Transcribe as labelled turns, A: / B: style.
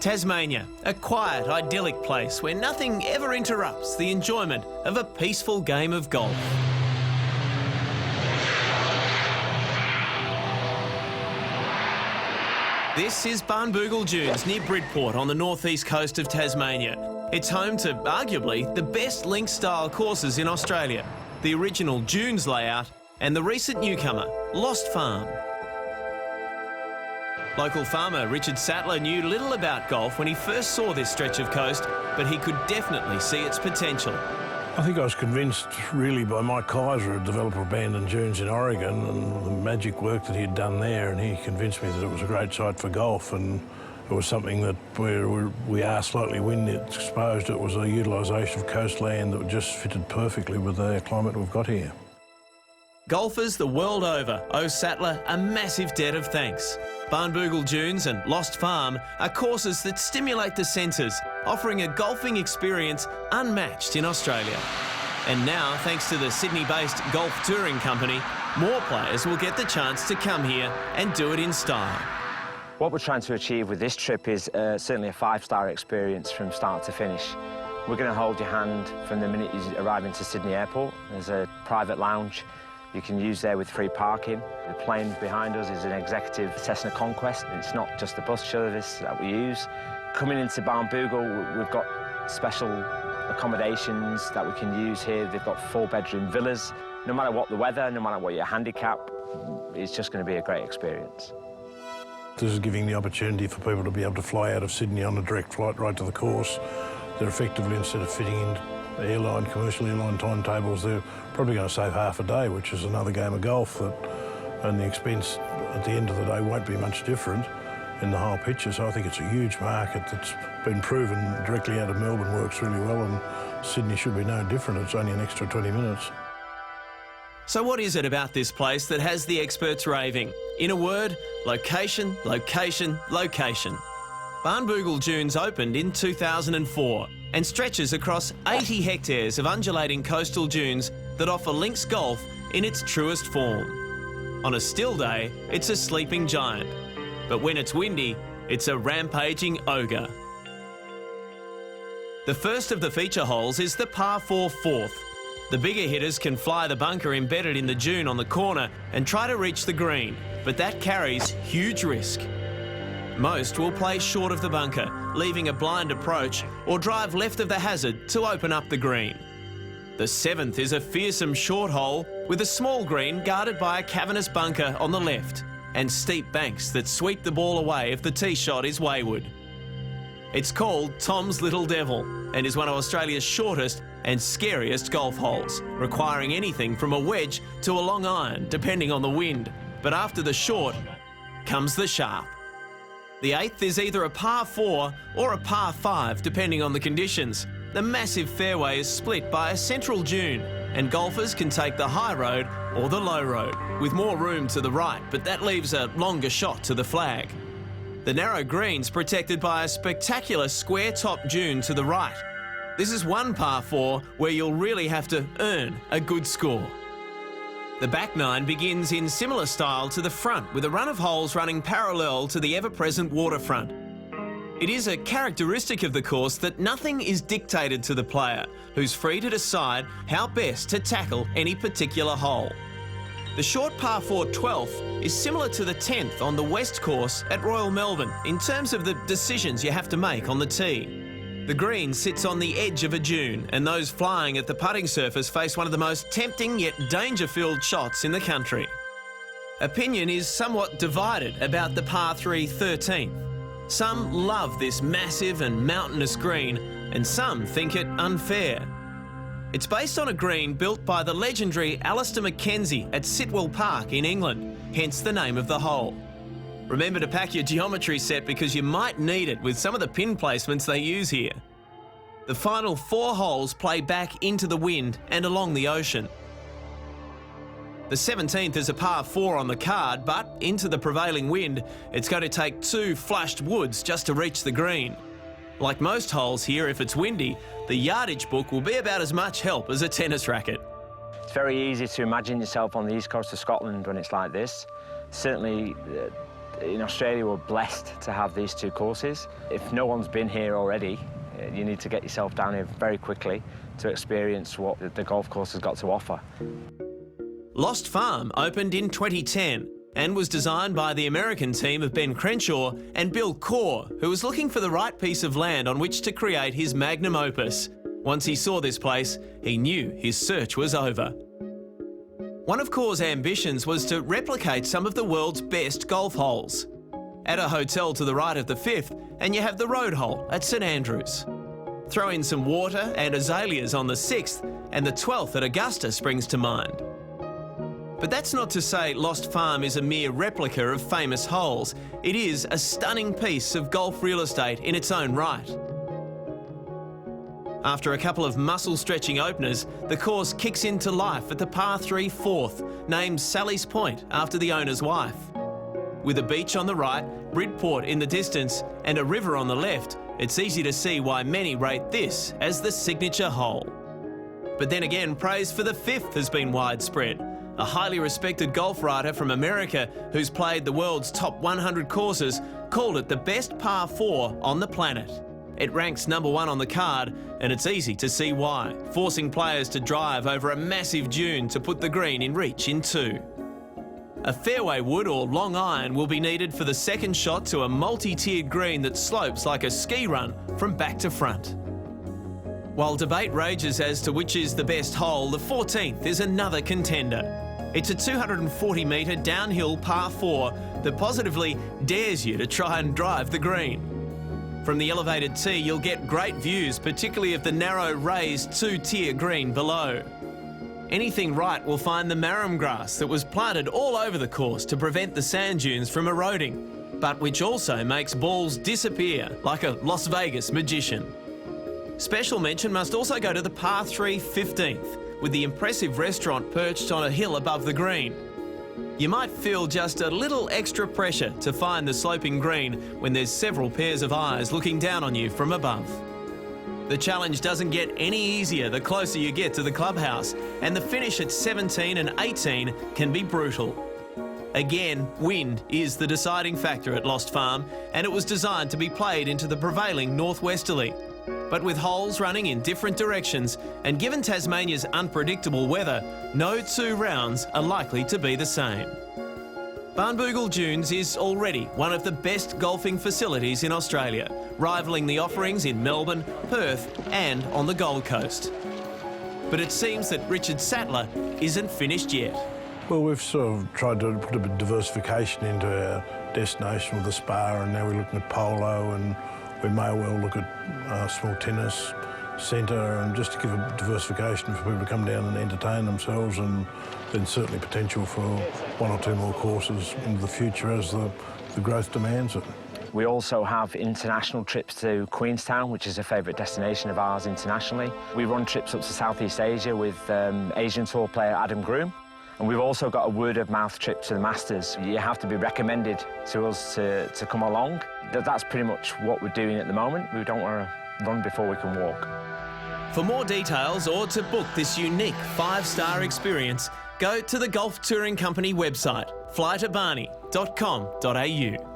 A: Tasmania, a quiet, idyllic place where nothing ever interrupts the enjoyment of a peaceful game of golf. This is Barnbougle Dunes near Bridport on the northeast coast of Tasmania. It's home to arguably the best links-style courses in Australia, the original Dunes layout and the recent newcomer, Lost Farm. Local farmer Richard Sattler knew little about golf when he first saw this stretch of coast, but he could definitely see its potential.
B: I think I was convinced really by Mike Kaiser, a developer of Bandon Dunes in Oregon, and the magic work that he'd done there, and he convinced me that it was a great site for golf, and it was something that where we are slightly wind exposed. It was a utilisation of coastland that just fitted perfectly with the climate we've got here.
A: Golfers the world over owe Sattler a massive debt of thanks. Barnbougle Dunes and Lost Farm are courses that stimulate the senses, offering a golfing experience unmatched in Australia. And now, thanks to the Sydney-based Golf Touring Company, more players will get the chance to come here and do it in style.
C: What we're trying to achieve with this trip is certainly a five-star experience from start to finish. We're going to hold your hand from the minute you arrive into Sydney Airport. There's a private lounge you can use there with free parking. The plane behind us is an executive Cessna Conquest. It's not just the bus service that we use. Coming into Barnbougle, we've got special accommodations that we can use here. They've got 4-bedroom villas. No matter what the weather, no matter what your handicap, it's just going to be a great experience.
B: This is giving the opportunity for people to be able to fly out of Sydney on a direct flight right to the course. They're effectively, instead of fitting in commercial airline timetables, they're probably going to save half a day, which is another game of golf, and the expense at the end of the day won't be much different in the whole picture. So I think it's a huge market that's been proven directly out of Melbourne works really well, and Sydney should be no different. It's only an extra 20 minutes.
A: So what is it about this place that has the experts raving? In a word, location, location, location. Barnbougle Dunes opened in 2004 and stretches across 80 hectares of undulating coastal dunes that offer links golf in its truest form. On a still day, it's a sleeping giant, but when it's windy, it's a rampaging ogre. The first of the feature holes is the par 4 fourth. The bigger hitters can fly the bunker embedded in the dune on the corner and try to reach the green, but that carries huge risk. Most will play short of the bunker, leaving a blind approach, or drive left of the hazard to open up the green. The 7th is a fearsome short hole with a small green guarded by a cavernous bunker on the left and steep banks that sweep the ball away if the tee shot is wayward. It's called Tom's Little Devil and is one of Australia's shortest and scariest golf holes, requiring anything from a wedge to a long iron, depending on the wind. But after the short comes the sharp. The 8th is either a par 4 or a par 5, depending on the conditions. The massive fairway is split by a central dune, and golfers can take the high road or the low road, with more room to the right, but that leaves a longer shot to the flag. The narrow green's protected by a spectacular square-top dune to the right. This is one par 4 where you'll really have to earn a good score. The back 9 begins in similar style to the front, with a run of holes running parallel to the ever-present waterfront. It is a characteristic of the course that nothing is dictated to the player, who's free to decide how best to tackle any particular hole. The short par 4 12th is similar to the 10th on the West course at Royal Melbourne in terms of the decisions you have to make on the tee. The green sits on the edge of a dune, and those flying at the putting surface face one of the most tempting yet danger-filled shots in the country. Opinion is somewhat divided about the par 3 13th. Some love this massive and mountainous green, and some think it unfair. It's based on a green built by the legendary Alister Mackenzie at Sitwell Park in England, hence the name of the hole. Remember to pack your geometry set because you might need it with some of the pin placements they use here. The final 4 holes play back into the wind and along the ocean. The 17th is a par 4 on the card, but into the prevailing wind, it's going to take 2 flushed woods just to reach the green. Like most holes here, if it's windy, the yardage book will be about as much help as a tennis racket.
C: It's very easy to imagine yourself on the east coast of Scotland when it's like this. Certainly In Australia, we're blessed to have these two courses. If no one's been here already, you need to get yourself down here very quickly to experience what the golf course has got to offer.
A: Lost Farm opened in 2010 and was designed by the American team of Ben Crenshaw and Bill Corr, who was looking for the right piece of land on which to create his magnum opus. Once he saw this place, he knew his search was over. One of Corr's ambitions was to replicate some of the world's best golf holes. Add a hotel to the right of the 5th and you have the road hole at St Andrews. Throw in some water and azaleas on the 6th and the 12th at Augusta springs to mind. But that's not to say Lost Farm is a mere replica of famous holes. It is a stunning piece of golf real estate in its own right. After a couple of muscle-stretching openers, the course kicks into life at the par 3 4th, named Sally's Point after the owner's wife. With a beach on the right, Bridport in the distance, and a river on the left, it's easy to see why many rate this as the signature hole. But then again, praise for the 5th has been widespread. A highly respected golf writer from America who's played the world's top 100 courses called it the best par 4 on the planet. It ranks number 1 on the card, and it's easy to see why, forcing players to drive over a massive dune to put the green in reach in 2. A fairway wood or long iron will be needed for the second shot to a multi-tiered green that slopes like a ski run from back to front. While debate rages as to which is the best hole, the 14th is another contender. It's a 240-metre downhill par 4 that positively dares you to try and drive the green. From the elevated tee, you'll get great views, particularly of the narrow, raised 2-tier green below. Anything right will find the marram grass that was planted all over the course to prevent the sand dunes from eroding, but which also makes balls disappear like a Las Vegas magician. Special mention must also go to the par 3 15th, with the impressive restaurant perched on a hill above the green. You might feel just a little extra pressure to find the sloping green when there's several pairs of eyes looking down on you from above. The challenge doesn't get any easier the closer you get to the clubhouse, and the finish at 17 and 18 can be brutal. Again, wind is the deciding factor at Lost Farm, and it was designed to be played into the prevailing northwesterly. But with holes running in different directions, and given Tasmania's unpredictable weather, no 2 rounds are likely to be the same. Barnbougle Dunes is already one of the best golfing facilities in Australia, rivalling the offerings in Melbourne, Perth and on the Gold Coast. But it seems that Richard Sattler isn't finished yet.
B: Well, we've sort of tried to put a bit of diversification into our destination with the Spa, and now we're looking at polo, and we may well look at small tennis centre, and just to give a diversification for people to come down and entertain themselves, and then certainly potential for 1 or 2 more courses into the future as the growth demands it.
C: We also have international trips to Queenstown, which is a favourite destination of ours internationally. We run trips up to Southeast Asia with Asian Tour player Adam Groom. And we've also got a word-of-mouth trip to the Masters. You have to be recommended to us to come along. That's pretty much what we're doing at the moment. We don't want to run before we can walk.
A: For more details or to book this unique 5-star experience, go to the Golf Touring Company website, flytobarney.com.au.